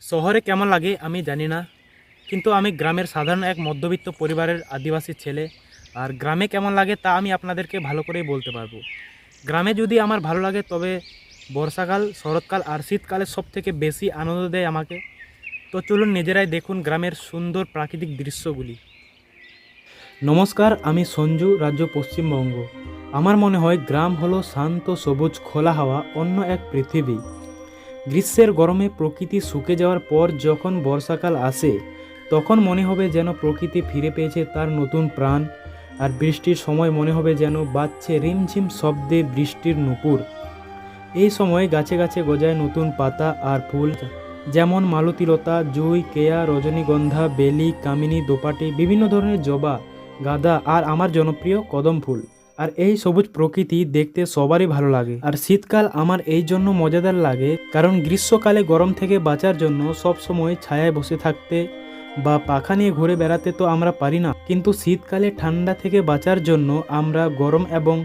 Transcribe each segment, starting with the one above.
শহরে কেমন লাগে আমি জানি না, কিন্তু আমি গ্রামের সাধারণ এক মধ্যবিত্ত পরিবারের আদিবাসী ছেলে। আর গ্রামে কেমন লাগে তা আমি আপনাদেরকে ভালো করেই বলতে পারবো। গ্রামে যদি আমার ভালো লাগে তবে বর্ষাকাল, শরৎকাল আর শীতকালে সবথেকে বেশি আনন্দ দেয় আমাকে। তো চলুন নিজেরাই দেখুন গ্রামের সুন্দর প্রাকৃতিক দৃশ্যগুলি। নমস্কার, আমি সঞ্জু, রাজ্য পশ্চিমবঙ্গ। আমার মনে হয় গ্রাম হলো শান্ত সবুজ খোলা হাওয়া, অন্য এক পৃথিবী। গ্রীষ্মের গরমে প্রকৃতি শুকে যাওয়ার পর যখন বর্ষাকাল আসে, তখন মনে হবে যেন প্রকৃতি ফিরে পেয়েছে তার নতুন প্রাণ। আর বৃষ্টির সময় মনে হবে যেন বাজছে রিমঝিম শব্দে বৃষ্টির নূপুর। এই সময় গাছে গাছে গজায় নতুন পাতা আর ফুল, যেমন মালতীলতা, জুঁই, কেয়া, রজনীগন্ধা, বেলি, কামিনী, দোপাটি, বিভিন্ন ধরনের জবা, গাঁদা আর আমার জনপ্রিয় কদম ফুল। আর এই সবুজ প্রকৃতি দেখতে সবারই ভালো লাগে। আর শীতকাল আমার এই জন্য মজাদার লাগে কারণ গ্রীষ্মকালে গরম থেকে বাঁচার জন্য সব সময় ছায়ায় বসে থাকতে বা পাখা নিয়ে ঘুরে বেড়াতে তো আমরা পারি না, কিন্তু শীতকালে ঠান্ডা থেকে বাঁচার জন্য আমরা গরম এবং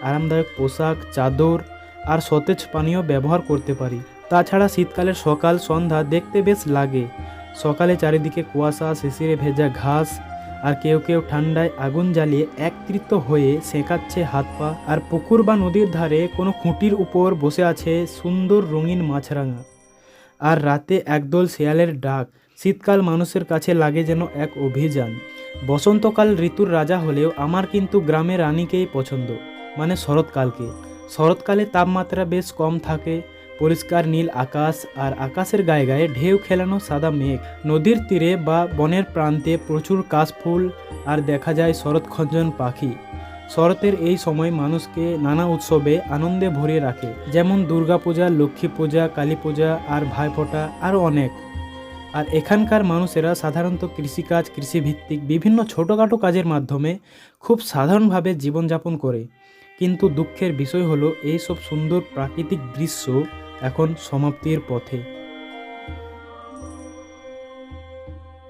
আরামদায়ক পোশাক, চাদর আর সতেজ পানীয় ব্যবহার করতে পারি। তাছাড়া শীতকালের সকাল সন্ধ্যা দেখতে বেশ লাগে। সকালে চারিদিকে কুয়াশা, শিশিরে ভেজা ঘাস, আর কেউ কেউ ঠান্ডায় আগুন জ্বালিয়ে একত্রিত হয়ে সেঁকাচ্ছে হাত পা। আর পুকুর বা নদীর ধারে কোনো খুঁটির উপর বসে আছে সুন্দর রঙিন মাছরাঙা। আর রাতে একদল শেয়ালের ডাক। শীতকাল মানুষের কাছে লাগে যেন এক অভিযান। বসন্তকাল ঋতুর রাজা হলেও আমার কিন্তু গ্রামের রানীকেই পছন্দ, মানে শরৎকালকে। শরৎকালে তাপমাত্রা বেশ কম থাকে, পরিষ্কার নীল আকাশ, আর আকাশের গায়ে গায়ে ঢেউ খেলানো সাদা মেঘ। নদীর তীরে বা বনের প্রান্তে প্রচুর কাশফুল, আর দেখা যায় শরৎখঞ্জন পাখি। শরতের এই সময় মানুষকে নানা উৎসবে আনন্দে ভরিয়ে রাখে, যেমন দুর্গাপূজা, লক্ষ্মী পূজা, কালী পূজা আর ভাইফোঁটা আরও অনেক। আর এখানকার মানুষেরা সাধারণত কৃষিকাজ, কৃষিভিত্তিক বিভিন্ন ছোটোখাটো কাজের মাধ্যমে খুব সাধারণভাবে জীবনযাপন করে। কিন্তু দুঃখের বিষয় হলো এই সব সুন্দর প্রাকৃতিক দৃশ্য এখন সমাপ্তির পথে।